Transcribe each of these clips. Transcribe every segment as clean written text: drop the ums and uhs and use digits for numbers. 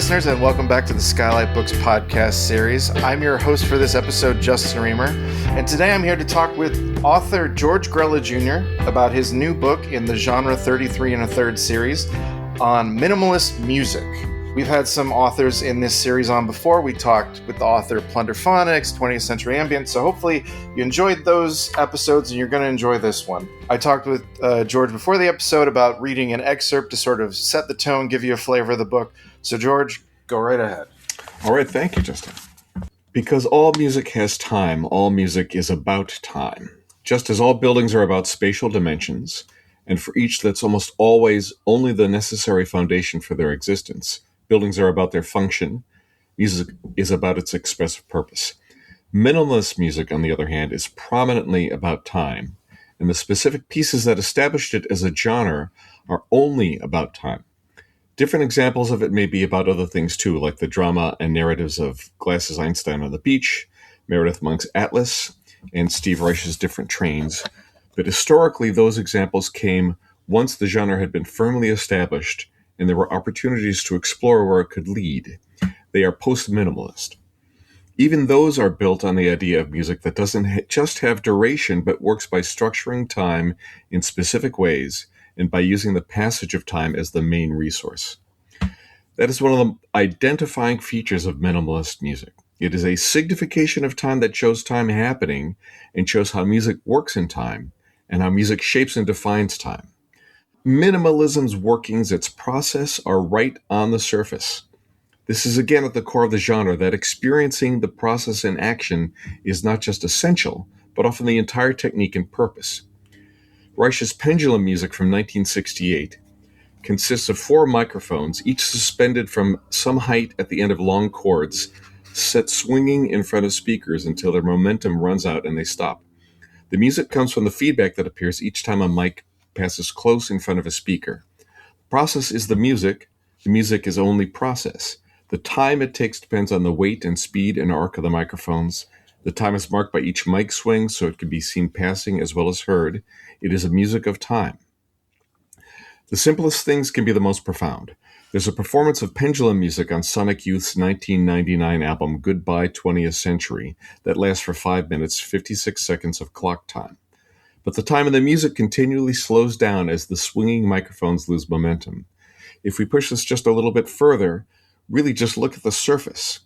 listeners, and welcome back to the SKYLIT Books podcast series. I'm your host for this episode, Justin Remer, and today I'm here to talk with author George Grella Jr. about his new book in the genre 33 1/3 series on minimalist music. We've had some authors in this series on before. We talked with the author Plunderphonics, 20th Century Ambient, so hopefully you enjoyed those episodes and you're going to enjoy this one. I talked with George before the episode about reading an excerpt to sort of set the tone, give you a flavor of the book. So George, go right ahead. All right, thank you, Justin. Because all music has time, all music is about time. Just as all buildings are about spatial dimensions, and for each that's almost always only the necessary foundation for their existence. Buildings are about their function. Music is about its expressive purpose. Minimalist music, on the other hand, is prominently about time, and the specific pieces that established it as a genre are only about time. Different examples of it may be about other things too, like the drama and narratives of Glass's Einstein on the Beach, Meredith Monk's Atlas, and Steve Reich's Different Trains. But historically, those examples came once the genre had been firmly established and there were opportunities to explore where it could lead. They are post-minimalist. Even those are built on the idea of music that doesn't just have duration, but works by structuring time in specific ways and by using the passage of time as the main resource. That is one of the identifying features of minimalist music. It is a signification of time that shows time happening and shows how music works in time and how music shapes and defines time. Minimalism's workings, its process, are right on the surface. This is again at the core of the genre, that experiencing the process in action is not just essential, but often the entire technique and purpose. Reich's Pendulum music from 1968 consists of 4 microphones, each suspended from some height at the end of long cords, set swinging in front of speakers until their momentum runs out and they stop. The music comes from the feedback that appears each time a mic passes close in front of a speaker. The process is the music is only process. The time it takes depends on the weight and speed and arc of the microphones. The time is marked by each mic swing so it can be seen passing as well as heard. It is a music of time. The simplest things can be the most profound. There's a performance of pendulum music on Sonic Youth's 1999 album Goodbye 20th Century that lasts for 5 minutes, 56 seconds of clock time. But the time of the music continually slows down as the swinging microphones lose momentum. If we push this just a little bit further, really just look at the surface,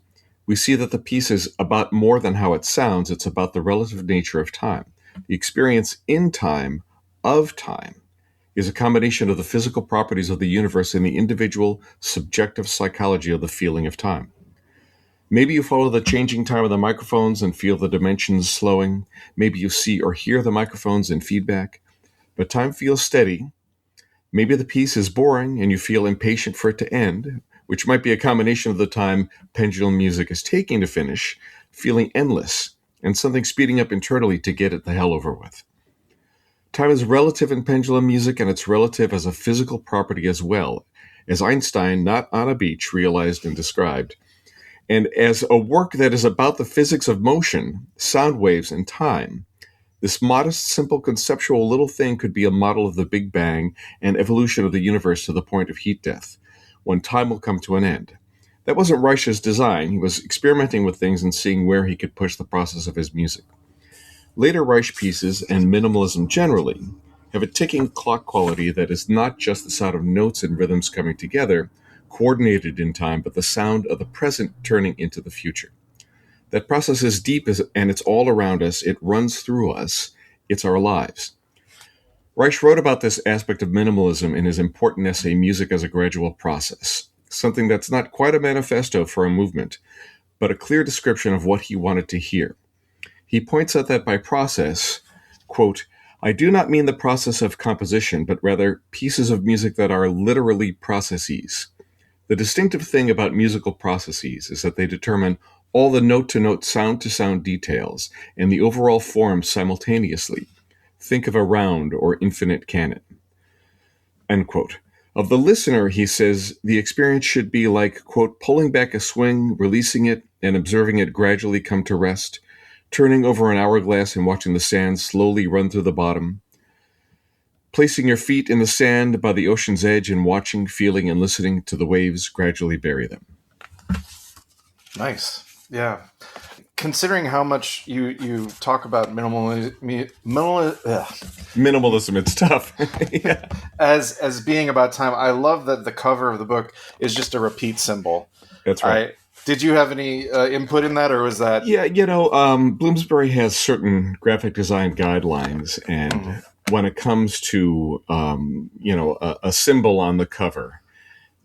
we see that the piece is about more than how it sounds. It's about the relative nature of time. The experience in time, of time, is a combination of the physical properties of the universe and the individual subjective psychology of the feeling of time. Maybe you follow the changing time of the microphones and feel the dimensions slowing. Maybe you see or hear the microphones in feedback, but time feels steady. Maybe the piece is boring and you feel impatient for it to end, which might be a combination of the time pendulum music is taking to finish, feeling endless, and something speeding up internally to get it the hell over with. Time is relative in pendulum music, and it's relative as a physical property as well, as Einstein, not on a beach, realized and described. And as a work that is about the physics of motion, sound waves, and time, this modest, simple, conceptual little thing could be a model of the Big Bang and evolution of the universe to the point of heat death, when time will come to an end. That wasn't Reich's design. He was experimenting with things and seeing where he could push the process of his music. Later Reich pieces, and minimalism generally, have a ticking clock quality that is not just the sound of notes and rhythms coming together, coordinated in time, but the sound of the present turning into the future. That process is deep and it's all around us. It runs through us. It's our lives. Reich wrote about this aspect of minimalism in his important essay, Music as a Gradual Process, something that's not quite a manifesto for a movement, but a clear description of what he wanted to hear. He points out that by process, quote, I do not mean the process of composition, but rather pieces of music that are literally processes. The distinctive thing about musical processes is that they determine all the note-to-note, sound-to-sound details and the overall form simultaneously. Think of a round or infinite canon. End quote. Of the listener, he says, the experience should be like, quote, pulling back a swing, releasing it, and observing it gradually come to rest, turning over an hourglass and watching the sand slowly run through the bottom, placing your feet in the sand by the ocean's edge and watching, feeling, and listening to the waves gradually bury them. Nice. Yeah. Considering how much you talk about Minimalism, it's tough. Yeah, as being about time, I love that the cover of the book is just a repeat symbol. that's right. I Did you have any input in that, or was that? Yeah, Bloomsbury has certain graphic design guidelines, and when it comes to a symbol on the cover,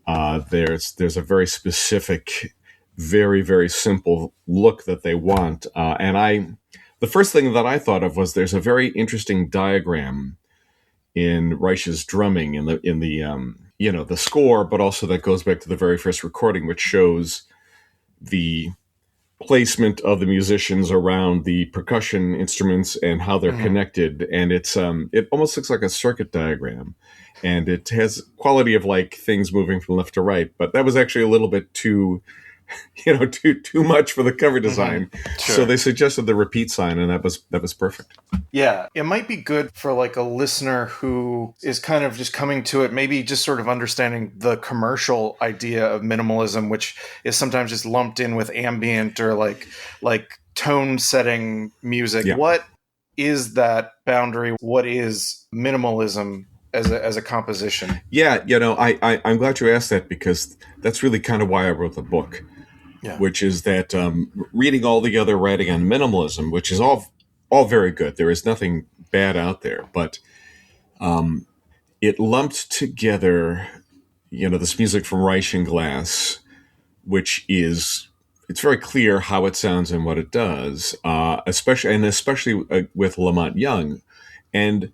there's a very specific, very very simple look that they want, the first thing that I thought of was there's a very interesting diagram in Reich's drumming in the score, but also that goes back to the very first recording, which shows the placement of the musicians around the percussion instruments and how they're connected, and it almost looks like a circuit diagram, and it has quality of like things moving from left to right, but that was actually a little bit too too much for the cover design. Sure. So they suggested the repeat sign, and that was perfect. Yeah, it might be good for like a listener who is kind of just coming to it, maybe just sort of understanding the commercial idea of minimalism, which is sometimes just lumped in with ambient or like tone setting music. Yeah. What is that boundary? What is minimalism as a composition? Yeah, I'm glad you asked that, because that's really kind of why I wrote the book. Yeah. Which is that reading all the other writing on minimalism, which is all very good. There is nothing bad out there, but it lumped together, this music from Reich and Glass, which it's very clear how it sounds and what it does, especially with Lamont Young. And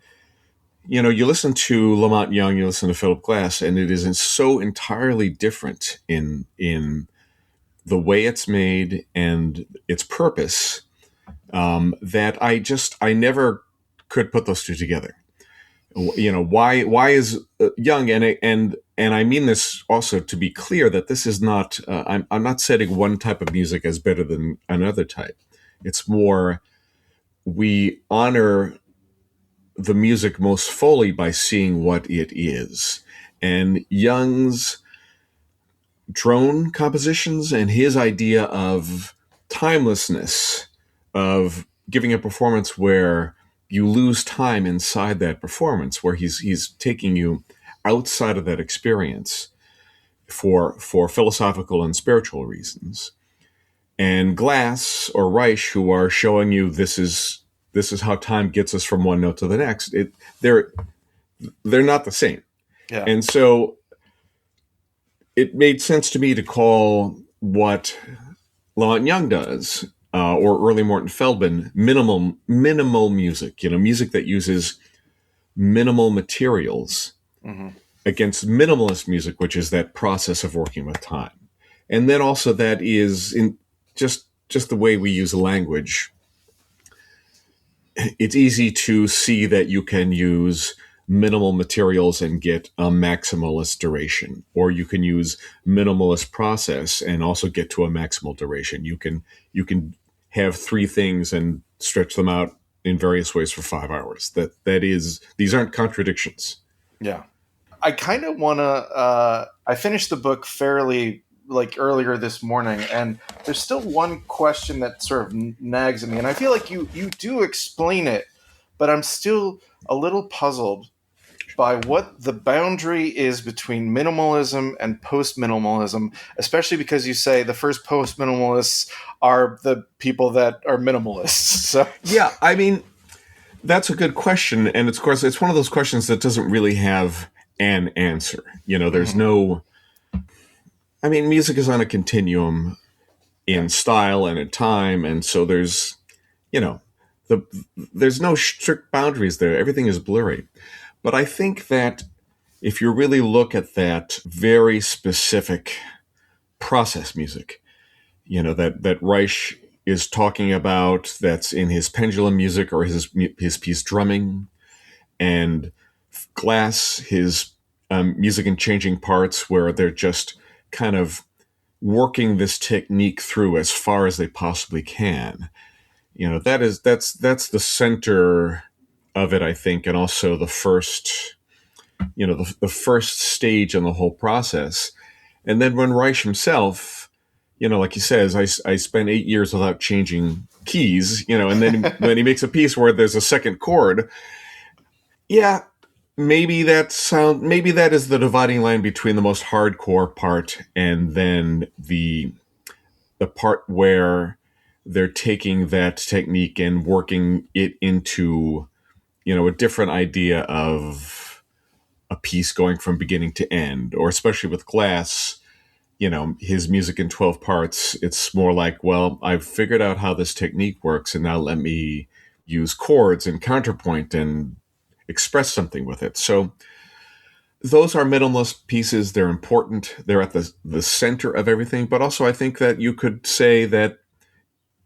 you listen to Lamont Young, you listen to Philip Glass, and it is so entirely different in the way it's made and its purpose, that I never could put those two together. Why is Young, and I mean this also to be clear that this is not I'm not setting one type of music as better than another type. It's more, we honor the music most fully by seeing what it is, and Young's drone compositions and his idea of timelessness, of giving a performance where you lose time inside that performance, where he's taking you outside of that experience for philosophical and spiritual reasons. And Glass or Reich, who are showing you this is how time gets us from one note to the next. They're not the same. Yeah. And so it made sense to me to call what Lamont Young does, or early Morton Feldman, minimal music. Music that uses minimal materials against minimalist music, which is that process of working with time. And then also that is in just the way we use language. It's easy to see that you can use minimal materials and get a maximalist duration, or you can use minimalist process and also get to a maximal duration. You can have three things and stretch them out in various ways for 5 hours. These aren't contradictions. Yeah. I kind of want to I finished the book fairly earlier this morning, and there's still one question that sort of nags at me, and I feel like you do explain it, but I'm still a little puzzled by what the boundary is between minimalism and post-minimalism, especially because you say the first post-minimalists are the people that are minimalists. So yeah, I mean, that's a good question, and of course it's one of those questions that doesn't really have an answer. There's no. I mean, music is on a continuum in style and in time, and so there's no strict boundaries there. Everything is blurry. But I think that if you really look at that very specific process music, that Reich is talking about, that's in his pendulum music or his piece Drumming, and Glass, his music in changing parts, where they're just kind of working this technique through as far as they possibly can. That's the center of it, I think, and also the first, the first stage in the whole process. And then when Reich himself like he says, I spent 8 years without changing keys, and then when he makes a piece where there's a second chord, yeah, maybe that is the dividing line between the most hardcore part and then the part where they're taking that technique and working it into, a different idea of a piece going from beginning to end, or especially with Glass, his music in 12 parts, it's more like, well, I've figured out how this technique works, and now let me use chords and counterpoint and express something with it. So those are minimalist pieces. They're important. They're at the center of everything. But also I think that you could say that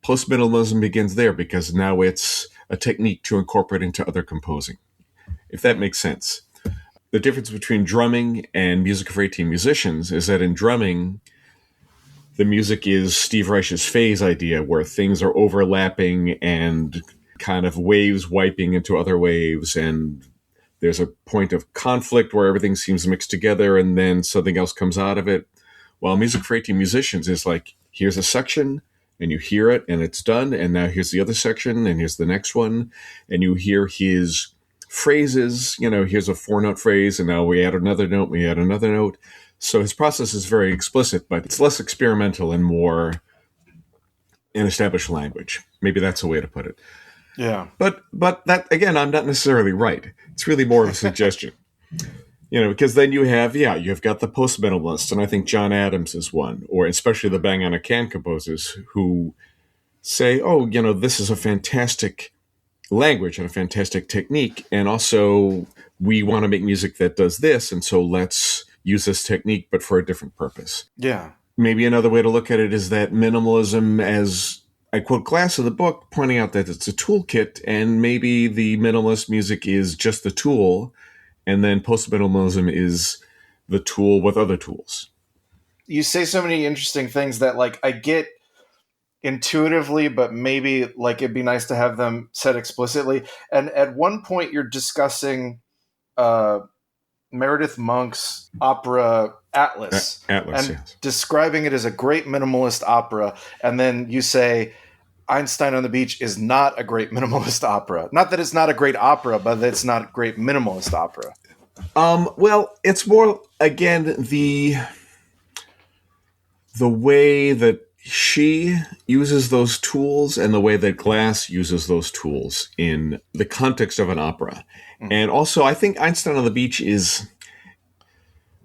post-minimalism begins there because now it's a technique to incorporate into other composing, if that makes sense. The difference between drumming and music for 18 musicians is that in drumming, the music is Steve Reich's phase idea, where things are overlapping and kind of waves wiping into other waves, and there's a point of conflict where everything seems mixed together and then something else comes out of it. While music for 18 musicians is like, here's a section and you hear it and it's done, and now here's the other section and here's the next one, and you hear his phrases, here's a 4-note phrase, and now we add another note. So his process is very explicit, but it's less experimental and more an established language. Maybe that's a way to put it. Yeah. But that, again, I'm not necessarily right. It's really more of a suggestion. Because then you've got the post-minimalist, and I think John Adams is one, or especially the Bang on a Can composers who say, oh, this is a fantastic language and a fantastic technique, and also we want to make music that does this, and so let's use this technique, but for a different purpose. Yeah. Maybe another way to look at it is that minimalism, as I quote Glass in the book, pointing out that it's a toolkit, and maybe the minimalist music is just the tool, and then post-minimalism is the tool with other tools. You say so many interesting things that, like, I get intuitively, but maybe, like, it'd be nice to have them said explicitly. And at one point, you're discussing Meredith Monk's opera Atlas, and yes, describing it as a great minimalist opera. And then you say Einstein on the Beach is not a great minimalist opera. Not that it's not a great opera, but that it's not a great minimalist opera. Well, it's more, again, the way that she uses those tools and the way that Glass uses those tools in the context of an opera. Mm-hmm. And also, I think Einstein on the Beach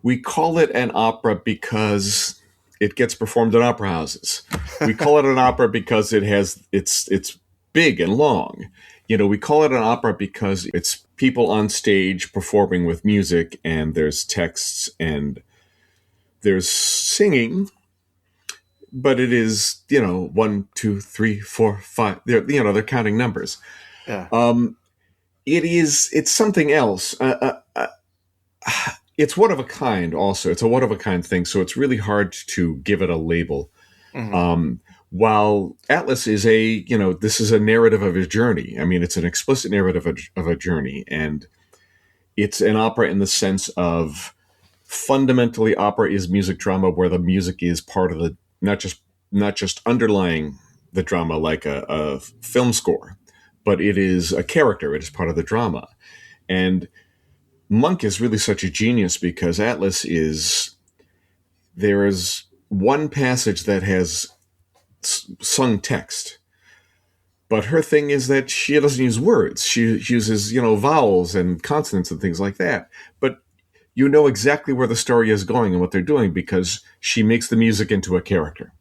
we call it an opera because it gets performed in opera houses. We call it an opera because it's big and long. We call it an opera because it's people on stage performing with music, and there's texts and there's singing, but it is, 1, 2, 3, 4, 5. They're counting numbers. Yeah. It's something else. It's one of a kind also. It's a one of a kind thing. So it's really hard to give it a label. Mm-hmm. While Atlas is this is a narrative of his journey. I mean, it's an explicit narrative of a journey, and it's an opera in the sense of fundamentally opera is music drama, where the music is part of the, not just underlying the drama like a film score, but it is a character. It is part of the drama. And Monk is really such a genius because there is one passage that has sung text, but her thing is that she doesn't use words. She uses, vowels and consonants and things like that. But you know exactly where the story is going and what they're doing because she makes the music into a character.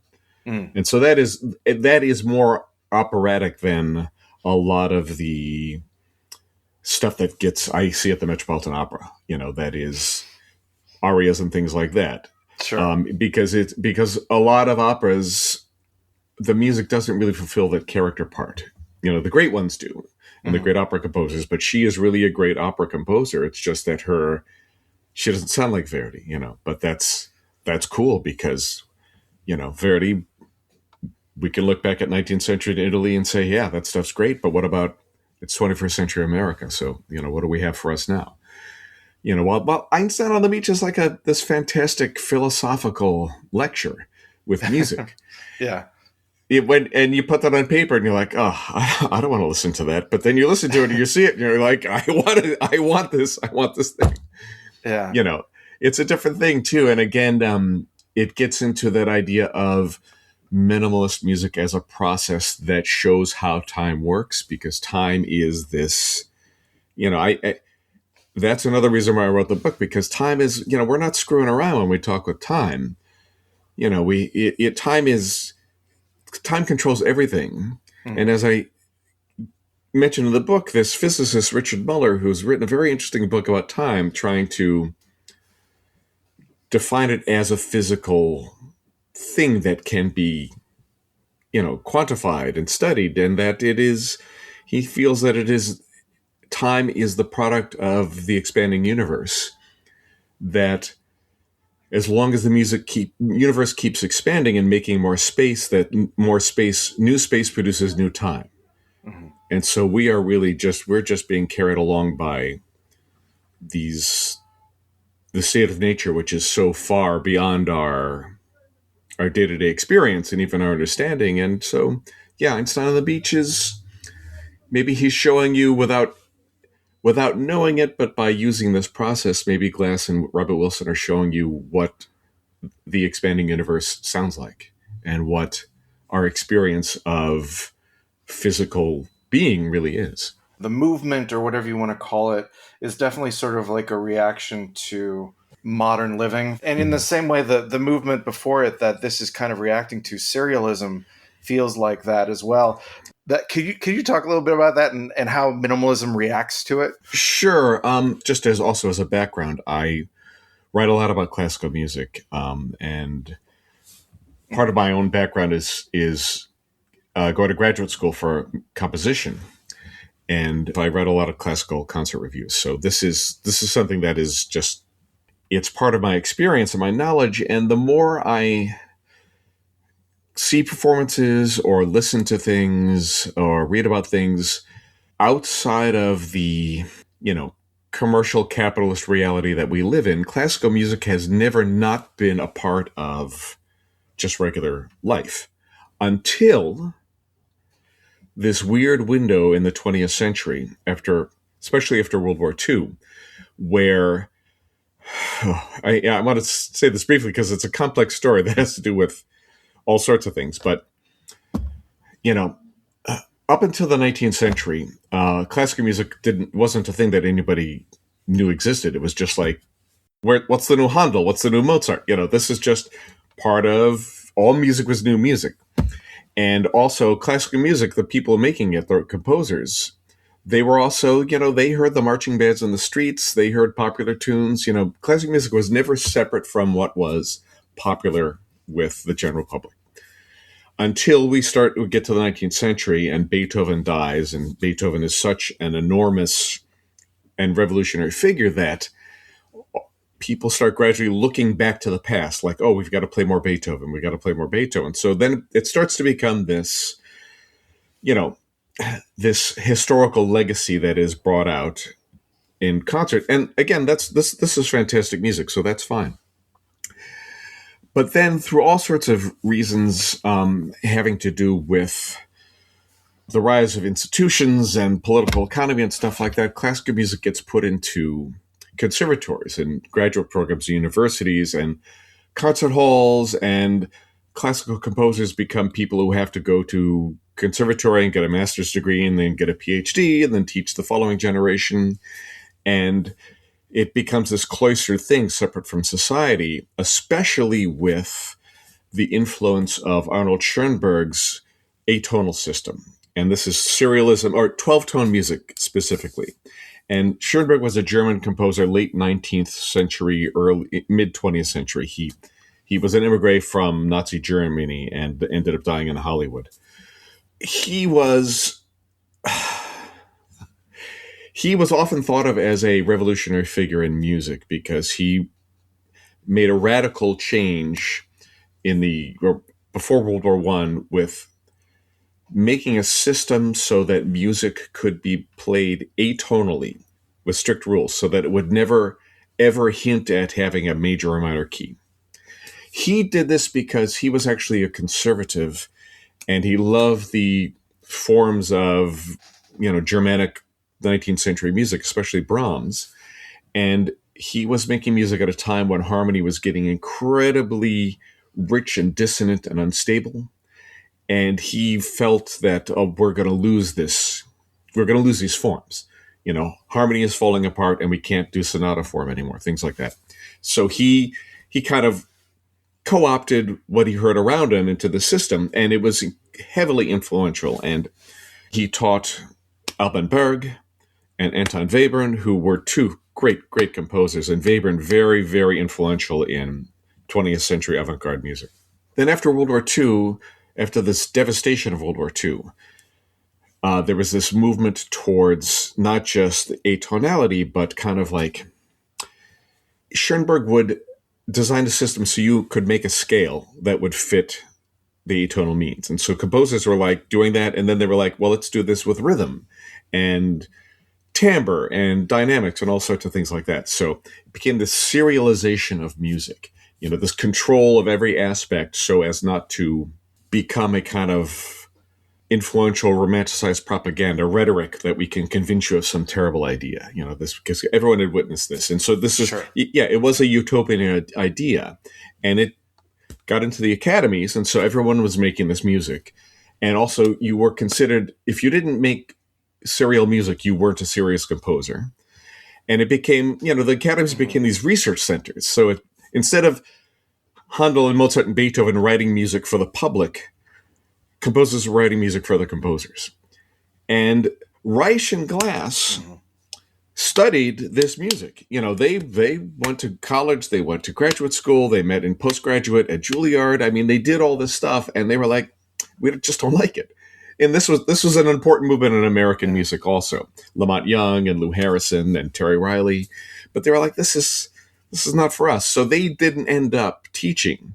Mm. And so that is more operatic than a lot of the stuff that I see at the Metropolitan Opera, that is arias and things like that. Sure. Because a lot of operas, the music doesn't really fulfill that character part. The great ones do, and the great opera composers, but she is really a great opera composer. It's just that she doesn't sound like Verdi, but that's cool because, Verdi, we can look back at 19th century Italy and say, yeah, that stuff's great, but what about it's 21st century America? So, what do we have for us now? While Einstein on the Beach is like this fantastic philosophical lecture, with music. Yeah. It went, and you put that on paper and you're like, oh, I don't want to listen to that. But then you listen to it and you see it and you're like, I want this thing. Yeah. You know, it's a different thing too. And again, it gets into that idea of minimalist music as a process that shows how time works, because time is this, I that's another reason why I wrote the book, because time is, we're not screwing around when we talk with time. Time controls everything. Mm-hmm. And as I mentioned in the book, this physicist, Richard Muller, who's written a very interesting book about time, trying to define it as a physical thing that can be, quantified and studied, and that he feels that time is the product of the expanding universe. That as long as the universe keeps expanding and making more space, new space produces new time. Mm-hmm. And so we are really we're just being carried along by the state of nature, which is so far beyond our day-to-day experience and even our understanding. And so, yeah, Einstein on the Beach maybe he's showing you without knowing it, but by using this process, maybe Glass and Robert Wilson are showing you what the expanding universe sounds like and what our experience of physical being really is. The movement, or whatever you want to call it, is definitely sort of like a reaction to modern living. And in the same way, the movement before it that this is kind of reacting to, serialism, feels like that as well. Could you talk a little bit about that and how minimalism reacts to it? Sure. Just as a background, I write a lot about classical music, and part of my own background is going to graduate school for composition, and I read a lot of classical concert reviews. So this is something that is just, it's part of my experience and my knowledge. And the more I see performances or listen to things or read about things outside of the, commercial capitalist reality that we live in, classical music has never not been a part of just regular life until this weird window in the 20th century, especially after World War II, where I want to say this briefly because it's a complex story that has to do with all sorts of things. But, up until the 19th century, classical music wasn't a thing that anybody knew existed. It was just like, what's the new Handel? What's the new Mozart? This is just part of, all music was new music. And also classical music, the people making it, the composers, they were also, they heard the marching bands in the streets. They heard popular tunes. Classical music was never separate from what was popular with the general public. Until we get to the 19th century and Beethoven dies, and Beethoven is such an enormous and revolutionary figure that people start gradually looking back to the past, like, oh, we've got to play more Beethoven. We've got to play more Beethoven. So then it starts to become this, this historical legacy that is brought out in concert. And again, this is fantastic music, so that's fine. But then through all sorts of reasons having to do with the rise of institutions and political economy and stuff like that, classical music gets put into conservatories and graduate programs at universities and concert halls, and classical composers become people who have to go to conservatory and get a master's degree and then get a PhD and then teach the following generation. And it becomes this cloistered thing separate from society, especially with the influence of Arnold Schoenberg's atonal system. And this is serialism, or 12-tone music specifically. And Schoenberg was a German composer, late 19th century, mid 20th century. He was an immigrant from Nazi Germany and ended up dying in Hollywood. He was often thought of as a revolutionary figure in music because he made a radical change before World War I with making a system so that music could be played atonally with strict rules so that it would never, ever hint at having a major or minor key. He did this because he was actually a conservative, and he loved the forms of, Germanic 19th century music, especially Brahms. And he was making music at a time when harmony was getting incredibly rich and dissonant and unstable. And he felt that, we're going to lose this. We're going to lose these forms. Harmony is falling apart and we can't do sonata form anymore, things like that. So he kind of co-opted what he heard around him into the system, and it was heavily influential. And he taught Alban Berg and Anton Webern, who were two great composers, and Webern very, very influential in 20th century avant-garde music. Then after World War II, after this devastation of World War II, there was this movement towards not just atonality, but kind of like Schoenberg would design a system so you could make a scale that would fit the atonal means. And so composers were like doing that, and then they were like, well, let's do this with rhythm and timbre and dynamics and all sorts of things like that. So it became this serialization of music, this control of every aspect so as not to become a kind of influential romanticized propaganda rhetoric that we can convince you of some terrible idea, this, because everyone had witnessed this. And so this is, Sure. it was a utopian idea, and it got into the academies. And so everyone was making this music. And also you were considered, if you didn't make serial music, you weren't a serious composer. And it became, the academies became these research centers. So instead of Handel and Mozart and Beethoven writing music for the public, composers were writing music for other composers. And Reich and Glass studied this music. They went to college, they went to graduate school, they met in postgraduate at Juilliard. I mean, they did all this stuff, and they were like, we just don't like it. And this was an important movement in American music also. Lamont Young and Lou Harrison and Terry Riley. But they were like, this is not for us. So they didn't end up teaching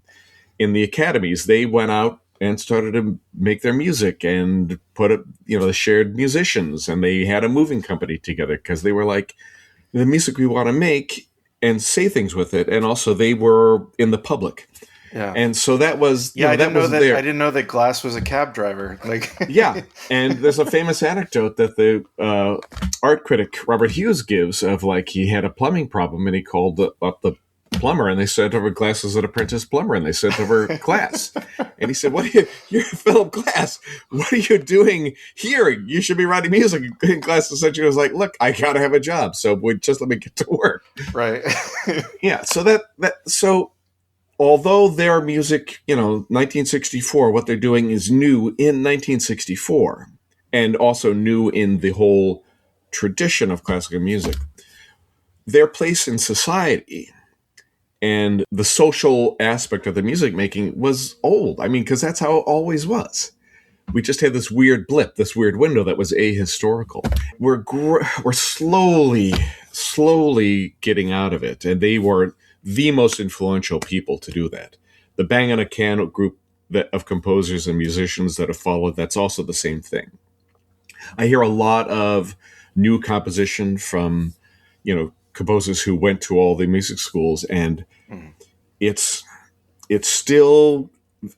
in the academies. They went out and started to make their music and put it, they shared musicians, and they had a moving company together because they were like, the music we want to make and say things with it. And also they were in the public. Yeah. And so that was, I didn't know that Glass was a cab driver. Yeah. And there's a famous anecdote that the art critic Robert Hughes gives of he had a plumbing problem, and he called up the plumber, and they sent over Glass as an apprentice plumber, and they sent over Glass. And he said, you're Philip Glass, what are you doing here? You should be writing music. And Glass essentially was like, look, I gotta have a job, so just let me get to work. Right. Yeah. So so although their music, 1964, what they're doing is new in 1964, and also new in the whole tradition of classical music, their place in society and the social aspect of the music making was old. I mean, because that's how it always was. We just had this weird blip, this weird window that was ahistorical. We're slowly getting out of it, and they were the most influential people to do that. The Bang on a Can group of composers and musicians that have followed, that's also the same thing. I hear a lot of new composition from, composers who went to all the music schools, and it's still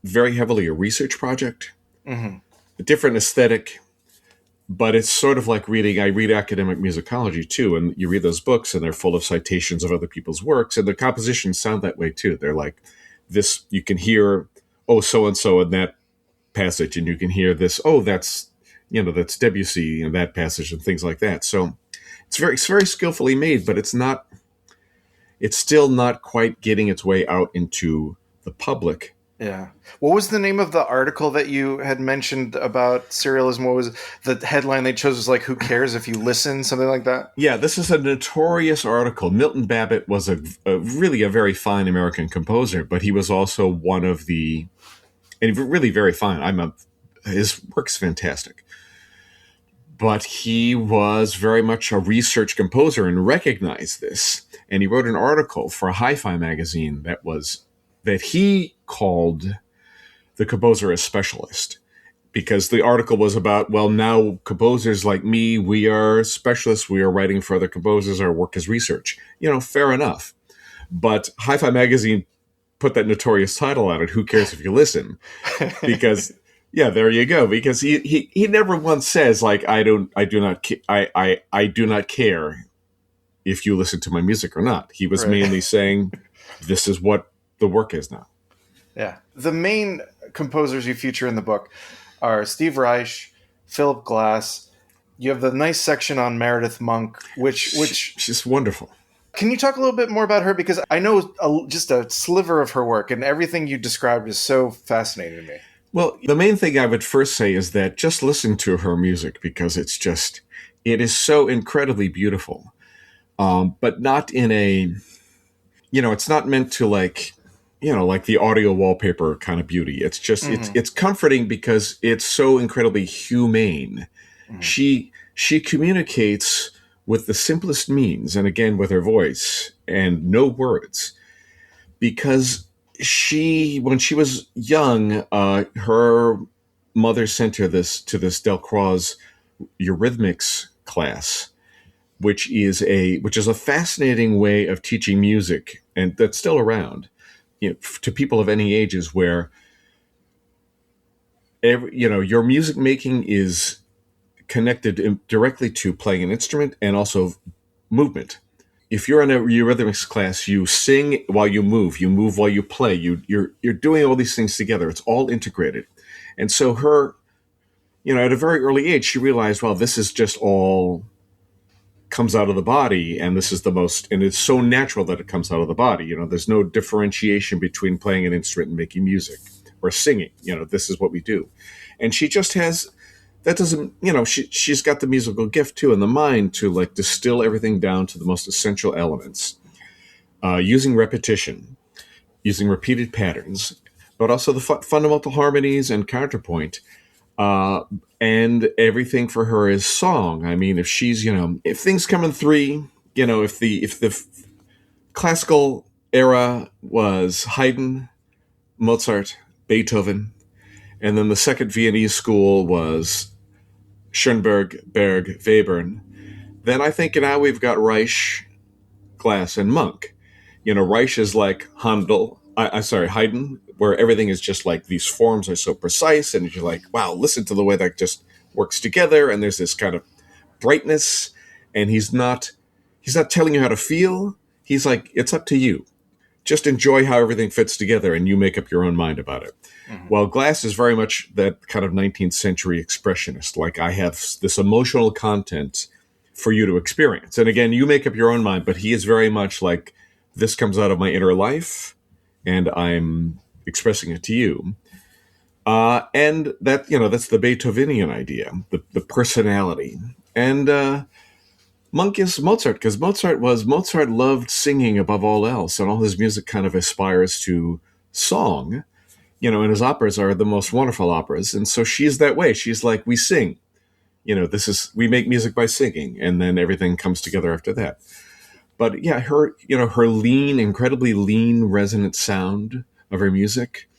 very heavily a research project, a different aesthetic, but it's sort of like I read academic musicology too, and you read those books and they're full of citations of other people's works, and the compositions sound that way too. They're like this, you can hear, so-and-so in that passage, and you can hear this, that's Debussy in that passage, and things like that. So it's very skillfully made, but it's still not quite getting its way out into the public. Yeah. What was the name of the article that you had mentioned about serialism? What was the headline they chose? Was who cares if you listen? Something like that? Yeah, this is a notorious article. Milton Babbitt was a really very fine American composer, but he was also one of and really very fine. His work's fantastic. But he was very much a research composer and recognized this. And he wrote an article for a hi-fi magazine that he called the composer a specialist, because the article was about, now composers like me, we are specialists. We are writing for other composers. Our work is research. Fair enough. But hi-fi magazine put that notorious title on it, Who Cares If You Listen? Because, yeah, there you go. Because he never once says, like, I do not care if you listen to my music or not. He was mainly saying, this is what the work is now. Yeah. The main composers you feature in the book are Steve Reich, Philip Glass. You have the nice section on Meredith Monk, which she's wonderful. Can you talk a little bit more about her? Because I know just a sliver of her work, and everything you described is so fascinating to me. Well, the main thing I would first say is that just listen to her music, because it is so incredibly beautiful. But not in a, it's not meant to like the audio wallpaper kind of beauty. It's just, it's comforting because it's so incredibly humane. Mm-hmm. She communicates with the simplest means, and again, with her voice and no words, because when she was young, her mother sent her to this Delcroix Eurythmics class, which is a fascinating way of teaching music, and that's still around, to people of any ages, where your music making is connected directly to playing an instrument and also movement. If you're in a Eurythmics class, you sing while you move while you play. You're doing all these things together. It's all integrated. And so her, at a very early age, she realized, well, this is just all comes out of the body, and this is and it's so natural that it comes out of the body. There's no differentiation between playing an instrument and making music or singing. This is what we do. And she just has, that doesn't, she's got the musical gift too, and the mind to like distill everything down to the most essential elements, using repetition, using repeated patterns, but also the fundamental harmonies and counterpoint. And everything for her is song. I mean, if she's, if things come in three, if the classical era was Haydn, Mozart, Beethoven, and then the second Viennese school was Schoenberg, Berg, Webern, then I think now we've got Reich, Glass, and Monk. Reich is like Haydn, where everything is just like these forms are so precise, and you're like, wow, listen to the way that just works together, and there's this kind of brightness, and he's not telling you how to feel. He's like, it's up to you. Just enjoy how everything fits together, and you make up your own mind about it. Mm-hmm. Well, Glass is very much that kind of 19th century expressionist. Like, I have this emotional content for you to experience. And again, you make up your own mind, but he is very much like, this comes out of my inner life, and I'm expressing it to you. And that, that's the Beethovenian idea, the personality. And Monk is Mozart, because Mozart loved singing above all else, and all his music kind of aspires to song. And his operas are the most wonderful operas. And so she's that way. She's like, we sing. We make music by singing, and then everything comes together after that. But yeah, her incredibly lean, resonant sound of her music,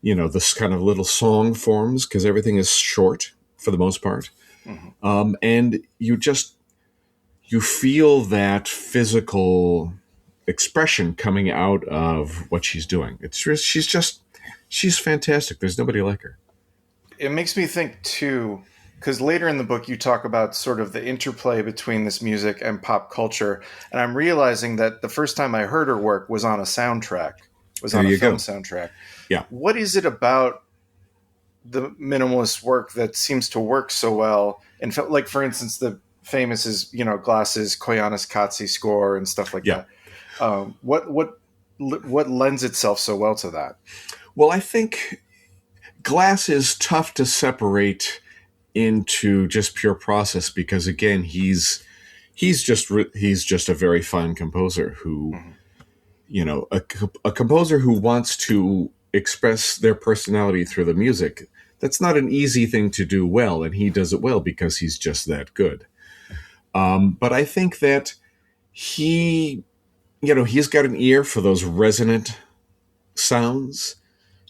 this kind of little song forms, because everything is short for the most part. Mm-hmm. And you feel that physical expression coming out of what she's doing. She's fantastic. There's nobody like her. It makes me think too, because later in the book you talk about sort of the interplay between this music and pop culture, and I'm realizing that the first time I heard her work was on a soundtrack. On a film soundtrack. Yeah. What is it about the minimalist work that seems to work so well? And like, for instance, the famous is, Glass's Koyaanisqatsi score and stuff like that. What lends itself so well to that? Well, I think Glass is tough to separate into just pure process, because again, he's just a very fine composer who, a composer who wants to express their personality through the music. That's not an easy thing to do well, and he does it well because he's just that good. But I think that he's got an ear for those resonant sounds.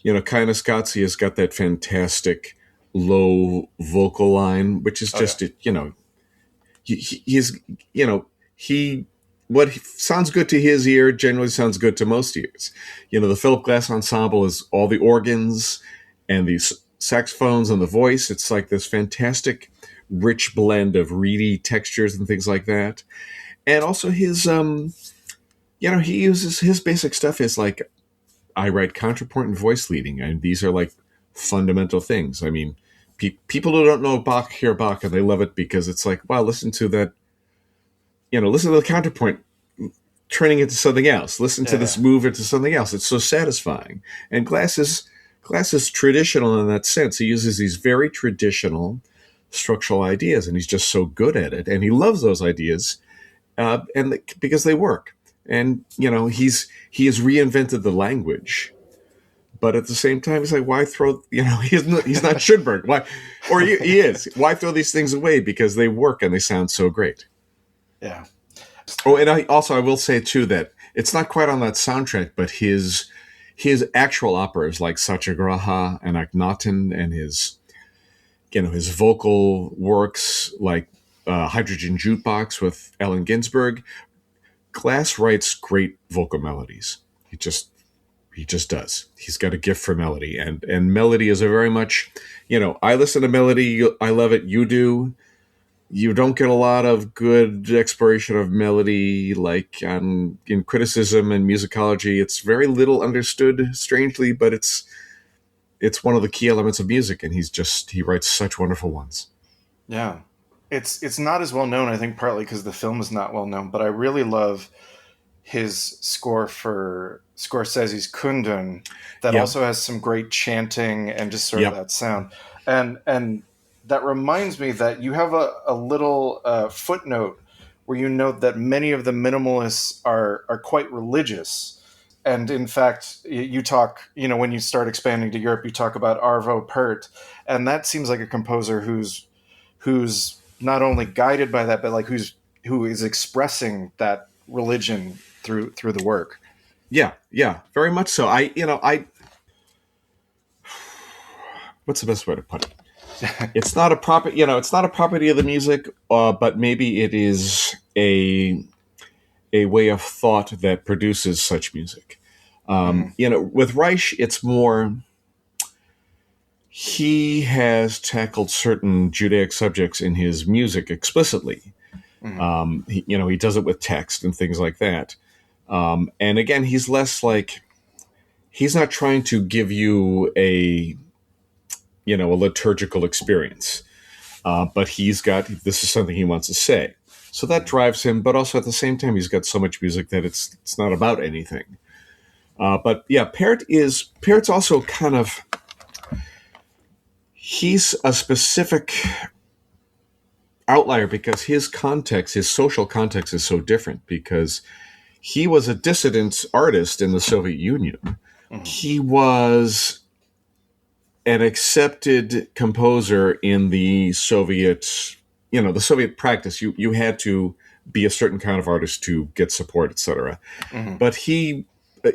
Koyaanisqatsi has got that fantastic low vocal line, which is just, he sounds good to his ear generally sounds good to most ears. The Philip Glass ensemble is all the organs and these saxophones and the voice. It's like this fantastic, rich blend of reedy textures and things like that. And also his, he uses his basic stuff is like, I write counterpoint and voice leading, and these are like fundamental things. I mean, people who don't know Bach hear Bach and they love it because it's like, wow, listen to that. Listen to the counterpoint turning into something else. Listen to this move into something else. It's so satisfying. And Glass is traditional in that sense. He uses these very traditional structural ideas, and he's just so good at it. And he loves those ideas, because they work. And he has reinvented the language. But at the same time, he's like, why throw? He's not Schoenberg. Why? Or he is. Why throw these things away? Because they work and they sound so great. Yeah. Oh, and I will say too that it's not quite on that soundtrack, but his actual operas like Satyagraha and Akhenaten, and his vocal works like Hydrogen Jukebox with Allen Ginsberg. Glass writes great vocal melodies. He just does. He's got a gift for melody, and melody is a very much, I listen to melody, I love it, you do. You don't get a lot of good exploration of melody, like in criticism and musicology. It's very little understood, strangely, but it's one of the key elements of music, and he writes such wonderful ones. Yeah. It's not as well known, I think, partly because the film is not well known, but I really love his score for Scorsese's Kundun that also has some great chanting and just sort of that sound. And that reminds me that you have a little footnote where you note that many of the minimalists are quite religious. And in fact, you talk, when you start expanding to Europe, you talk about Arvo Pärt. And that seems like a composer who's not only guided by that, but like who is expressing that religion through the work. Yeah, very much so. What's the best way to put it? It's not a property of the music, but maybe it is a way of thought that produces such music. With Reich, it's more, he has tackled certain Judaic subjects in his music explicitly. He does it with text and things like that. And again, he's less like, he's not trying to give you a liturgical experience. But this is something he wants to say. So that drives him, but also at the same time, he's got so much music that it's not about anything. But yeah, Päert's also kind of, he's a specific outlier because his social context is so different, because he was a dissident artist in the Soviet Union. Mm-hmm. He was an accepted composer in the Soviet practice. You had to be a certain kind of artist to get support, etc. Mm-hmm. But he,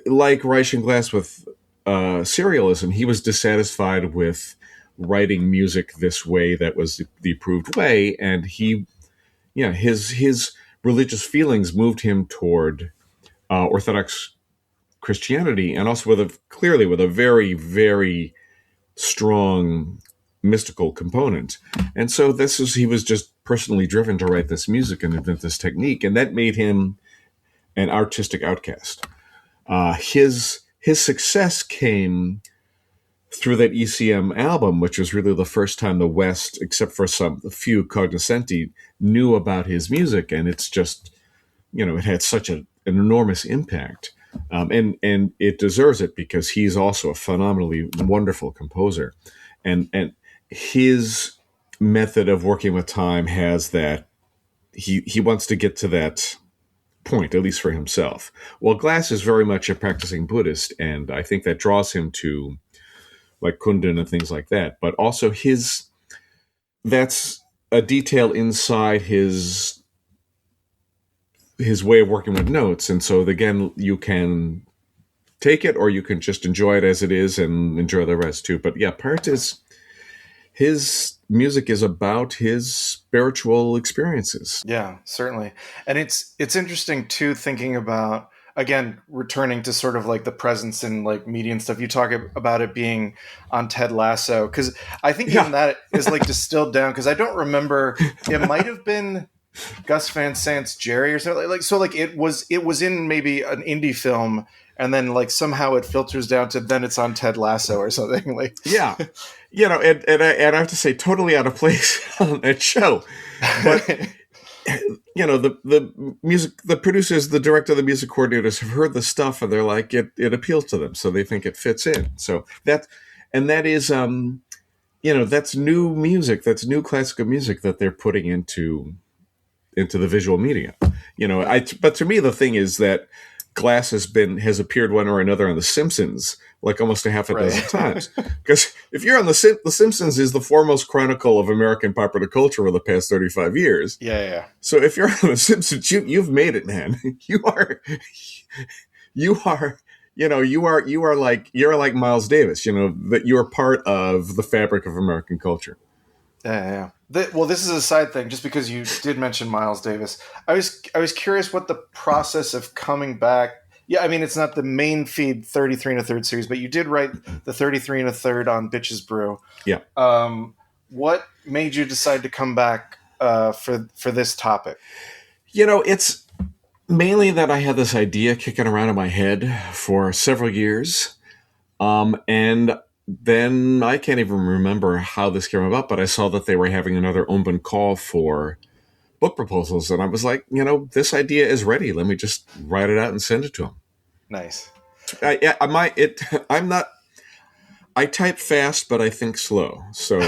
like Reich and Glass with serialism, he was dissatisfied with writing music this way that was the approved way, and his religious feelings moved him toward Orthodox Christianity, and also with a very, very strong mystical component. And so he was just personally driven to write this music and invent this technique, and that made him an artistic outcast. His success came through that ECM album, which was really the first time the West, except for a few cognoscenti, knew about his music, and it's just, it had such an enormous impact. And it deserves it, because he's also a phenomenally wonderful composer, and his method of working with time has that he wants to get to that point, at least for himself. Well, Glass is very much a practicing Buddhist, and I think that draws him to like Kundun and things like that. But also that's a detail inside his way of working with notes. And so again, you can take it or you can just enjoy it as it is and enjoy the rest too. But yeah, Pärt his music is about his spiritual experiences. Yeah, certainly. And it's interesting too, thinking about, again, returning to sort of like the presence in like media and stuff. You talk about it being on Ted Lasso, because I think even Yeah. that is like distilled down, because I don't remember, it might have been Gus Van Sant's Jerry or something like. So like it was in maybe an indie film, and then like somehow it filters down to then it's on Ted Lasso or something like. Yeah. And I have to say, totally out of place on that show. But the producers, the director, the music coordinators have heard the stuff, and they're like, it appeals to them, so they think it fits in. So that is that's new music, that's new classical music that they're putting into the visual media. But to me, the thing is that glass has appeared one or another on The Simpsons, like almost a half a dozen times. Because if you're on The Simpsons is the foremost chronicle of American popular culture over the past 35 years. Yeah. So if you're on The Simpsons, you've made it, man. You are like Miles Davis. That you're part of the fabric of American culture. Yeah. Well, this is a side thing, just because you did mention Miles Davis. I was curious what the process of coming back. Yeah, I mean, it's not the main feed 33 1/3 series, but you did write the 33 1/3 on Bitches Brew. Yeah. What made you decide to come back for this topic? It's mainly that I had this idea kicking around in my head for several years, and then I can't even remember how this came about, but I saw that they were having another open call for book proposals, and I was like, this idea is ready. Let me just write it out and send it to them. Nice. I type fast, but I think slow. So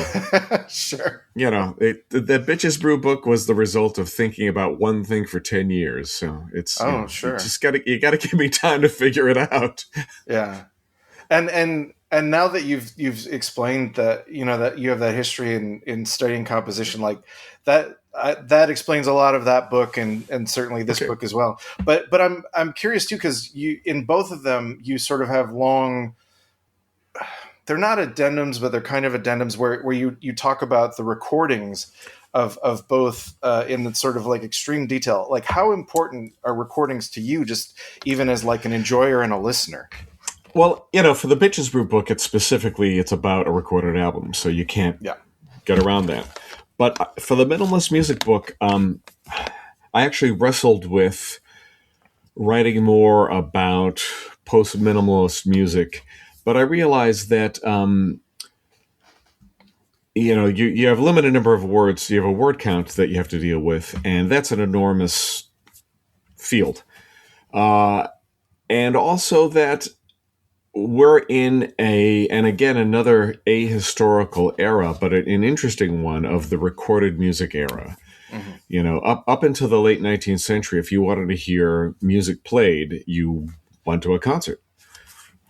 sure. That Bitches Brew book was the result of thinking about one thing for 10 years. So it's sure. You gotta give me time to figure it out. Yeah. And now that you've explained that, that you have that history in studying composition, like that explains a lot of that book and certainly this book as well. But I'm curious too, because you, in both of them, you sort of have long, they're not addendums, but they're kind of addendums where you talk about the recordings of both in the sort of like extreme detail. Like, how important are recordings to you, just even as like an enjoyer and a listener? Well, for the Bitches Brew book, it's about a recorded album, so you can't get around that. But for the Minimalist Music book, I actually wrestled with writing more about post-minimalist music, but I realized that you have a limited number of words. You have a word count that you have to deal with, and that's an enormous field. And also that we're in another ahistorical era, but an interesting one, of the recorded music era. Mm-hmm. Up until the late 19th century, if you wanted to hear music played, you went to a concert.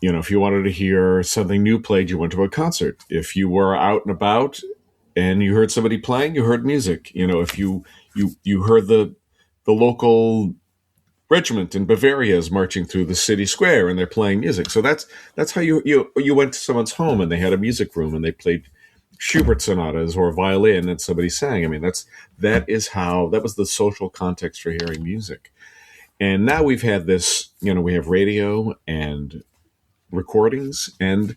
If you wanted to hear something new played, you went to a concert. If you were out and about and you heard somebody playing, you heard music. If you heard the local regiment in Bavaria is marching through the city square and they're playing music. So that's how you went to someone's home and they had a music room and they played Schubert sonatas or violin and somebody sang. I mean, that was the social context for hearing music. And now we've had this, we have radio and recordings, and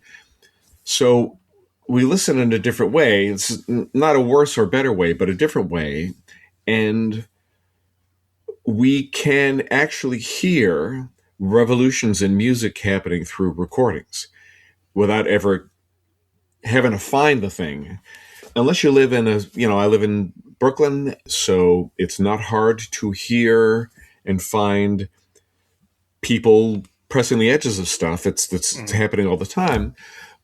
so we listen in a different way. It's not a worse or better way, but a different way. And we can actually hear revolutions in music happening through recordings without ever having to find the thing. Unless you live in I live in Brooklyn, so it's not hard to hear and find people pressing the edges of stuff that's happening all the time.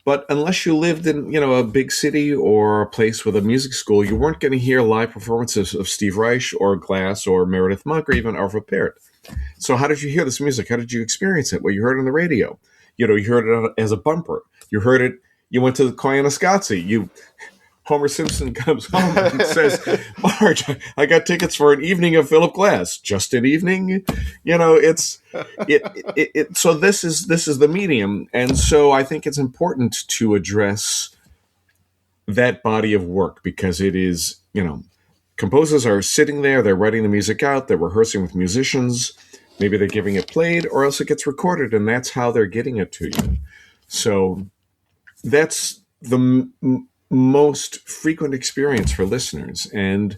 But unless you lived in, a big city or a place with a music school, you weren't going to hear live performances of Steve Reich or Glass or Meredith Monk or even Arvo Pärt. So how did you hear this music? How did you experience it? Well, you heard it on the radio. You heard it as a bumper. You heard it. You went to the Koyaanisqatsi. Homer Simpson comes home and says, "Marge, I got tickets for an evening of Philip Glass. Just an evening." So this is the medium, and so I think it's important to address that body of work, because it is, composers are sitting there, they're writing the music out, they're rehearsing with musicians, maybe they're giving it played, or else it gets recorded, and that's how they're getting it to you. So that's the most frequent experience for listeners, and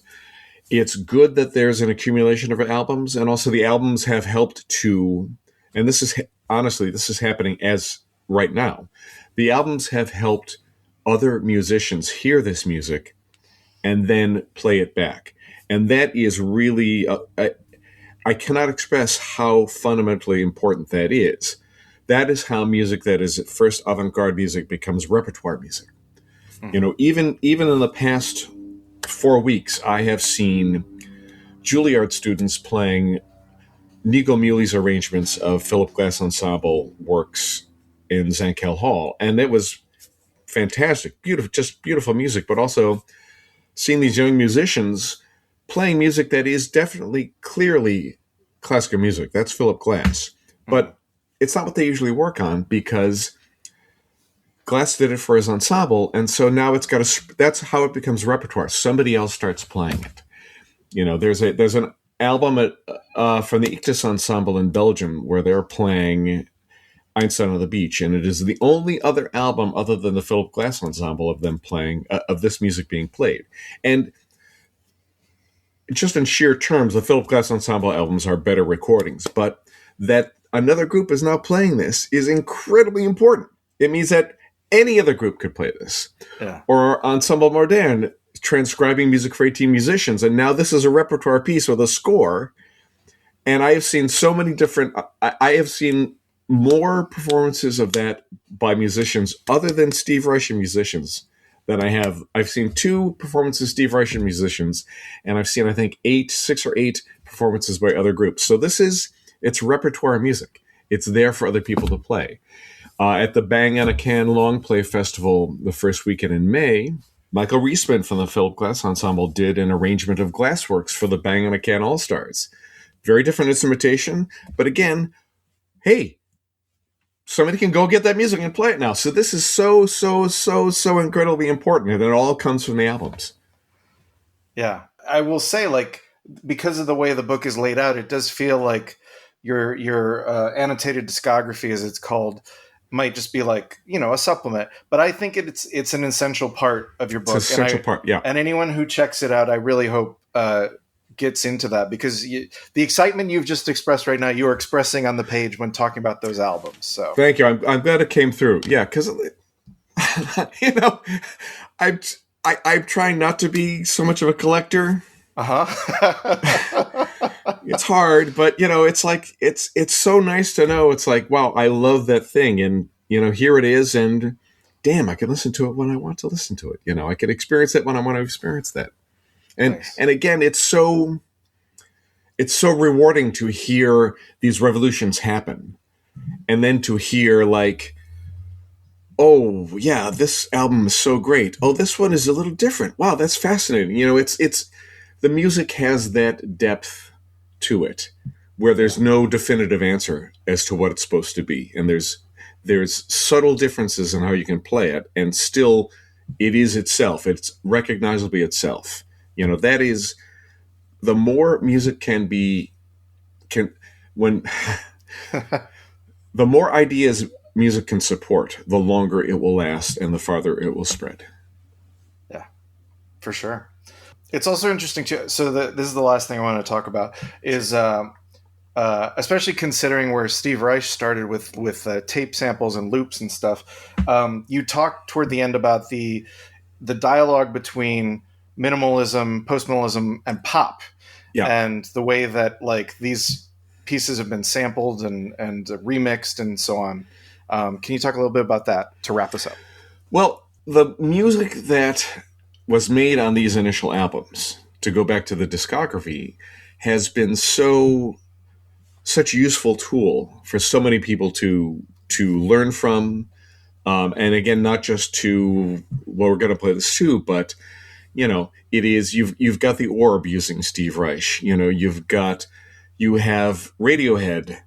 it's good that there's an accumulation of albums, and also the albums have helped to, and this is happening as right now, the albums have helped other musicians hear this music and then play it back. And that is really, I cannot express how fundamentally important that is. That is how music that is at first avant-garde music becomes repertoire music. Even in the past 4 weeks, I have seen Juilliard students playing Nico Muley's arrangements of Philip Glass Ensemble works in Zankel Hall. And it was fantastic, beautiful music, but also seeing these young musicians playing music that is definitely, clearly classical music. That's Philip Glass. But it's not what they usually work on, because Glass did it for his ensemble, and so now that's how it becomes repertoire. Somebody else starts playing it. There's an album from the Ichthys Ensemble in Belgium where they're playing Einstein on the Beach, and it is the only other album other than the Philip Glass Ensemble of them playing, of this music being played. And just in sheer terms, the Philip Glass Ensemble albums are better recordings, but that another group is now playing this is incredibly important. It means that any other group could play this. Yeah. Or Ensemble Moderne transcribing music for 18 musicians, and now this is a repertoire piece with a score. And I have seen so many different, I have seen more performances of that by musicians other than Steve Reich musicians than I've seen 2 performances Steve Reich musicians, and I've seen, I think, 6 or 8 performances by other groups. So it's repertoire music. It's there for other people to play. At the Bang on a Can Long Play Festival the first weekend in May, Michael Riesman from the Philip Glass Ensemble did an arrangement of Glassworks for the Bang on a Can All-Stars. Very different instrumentation, but again, hey, somebody can go get that music and play it now. So this is so incredibly important, and it all comes from the albums. Yeah. I will say, because of the way the book is laid out, it does feel like your annotated discography, as it's called, might just be a supplement. But I think it's an essential part of your book. It's an essential part, yeah. And anyone who checks it out, I really hope gets into that, because the excitement you've just expressed right now, you are expressing on the page when talking about those albums. So thank you. I'm glad it came through. Yeah, because I'm trying not to be so much of a collector. It's hard, but it's like it's so nice to know. It's like, wow, I love that thing, and here it is, and damn, I can listen to it when I want to listen to it. I can experience it when I want to experience that. And nice. And again, it's so rewarding to hear these revolutions happen, and then to hear oh yeah, this album is so great. Oh, this one is a little different. Wow, that's fascinating. It's the music has that depth to it, where there's no definitive answer as to what it's supposed to be, and there's subtle differences in how you can play it, and still it is itself. It's recognizably itself. That is, the more music the more ideas music can support, the longer it will last and the farther it will spread. Yeah, for sure. It's also interesting too. So this is the last thing I want to talk about is, especially considering where Steve Reich started with tape samples and loops and stuff. You talked toward the end about the dialogue between minimalism, post-minimalism, and pop, and the way that these pieces have been sampled and remixed and so on. Can you talk a little bit about that to wrap this up? Well, the music that was made on these initial albums, to go back to the discography, has been such a useful tool for so many people to learn from, and again, not just to, well, we're going to play this too, but it is, you've got the Orb using Steve Reich, you have Radiohead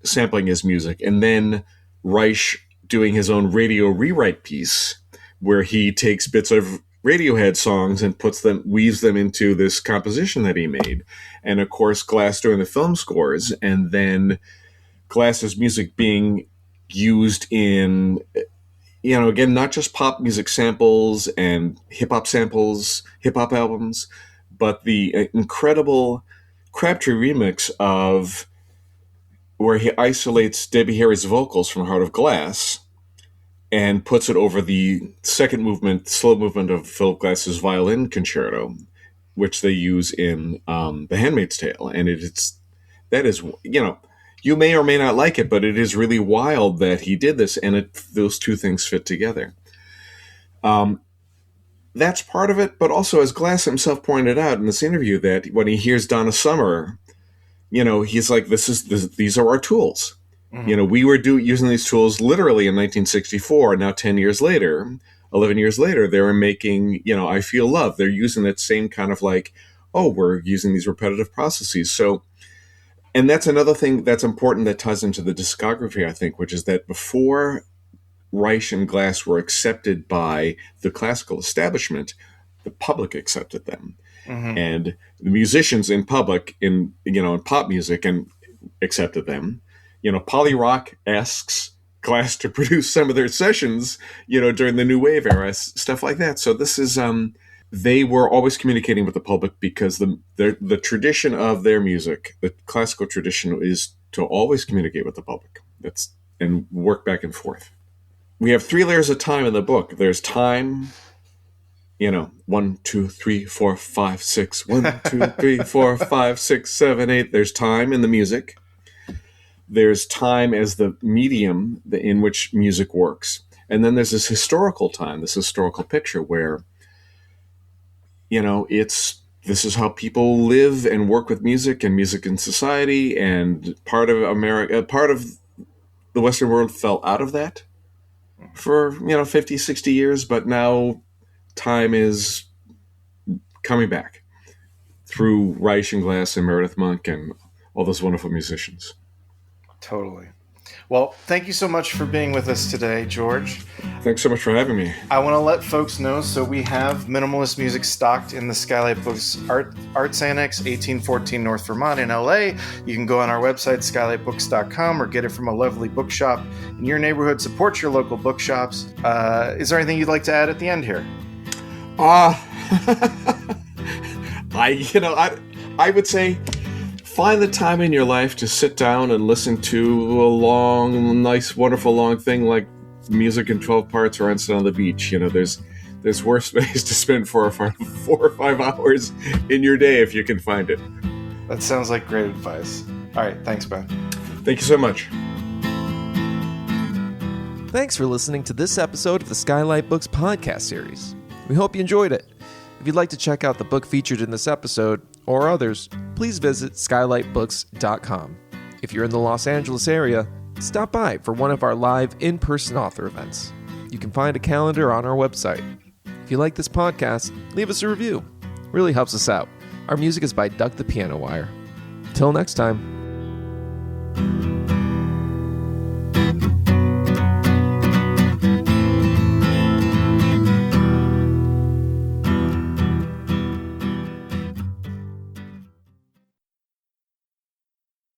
sampling his music, and then Reich doing his own radio rewrite piece where he takes bits of Radiohead songs and weaves them into this composition that he made. And of course, Glass doing the film scores, and then Glass's music being used in, again, not just pop music samples and hip hop albums, but the incredible Crabtree remix of where he isolates Debbie Harry's vocals from Heart of Glass and puts it over the second movement, slow movement of Philip Glass's violin concerto, which they use in The Handmaid's Tale. And that is, you may or may not like it, but it is really wild that he did this, and those two things fit together. That's part of it, but also, as Glass himself pointed out in this interview, that when he hears Donna Summer, he's like, these are our tools. Mm-hmm. We were using these tools literally in 1964, and now 11 years later, they were making, I Feel Love. They're using that same kind of like, we're using these repetitive processes. So, and that's another thing that's important that ties into the discography, I think, which is that before Reich and Glass were accepted by the classical establishment, the public accepted them. Mm-hmm. And the musicians in public, in pop music, and accepted them. Poly Rock asks Glass to produce some of their sessions, during the New Wave era, stuff like that. So this is, they were always communicating with the public because the tradition of their music, the classical tradition, is to always communicate with the public. And work back and forth. We have 3 layers of time in the book. There's time, 1, 2, 3, 4, 5, 6, 1, 2, 3, 4, 5, 6, 7, 8. There's time in the music. There's time as the medium in which music works. And then there's this historical time, this historical picture where, this is how people live and work with music and music in society. And part of the Western world fell out of that for, 50, 60 years. But now time is coming back through Reich and Glass and Meredith Monk and all those wonderful musicians. Totally. Well, thank you so much for being with us today, George. Thanks so much for having me. I want to let folks know, so we have minimalist music stocked in the Skylight Books Arts Annex, 1814 North Vermont in LA. You can go on our website, skylightbooks.com, or get it from a lovely bookshop in your neighborhood. Support your local bookshops. Is there anything you'd like to add at the end here? I would say, find the time in your life to sit down and listen to a long, nice, wonderful long thing like music in 12 parts or sit on the beach. There's worse ways to spend 4 or 5 hours in your day if you can find it. That sounds like great advice. All right, thanks, Ben. Thank you so much. Thanks for listening to this episode of the Skylight Books podcast series. We hope you enjoyed it. If you'd like to check out the book featured in this episode, or others, please visit skylightbooks.com. If you're in the Los Angeles area, stop by for one of our live in-person author events. You can find a calendar on our website. If you like this podcast, leave us a review. It really helps us out. Our music is by Duck the Piano Wire. Till next time.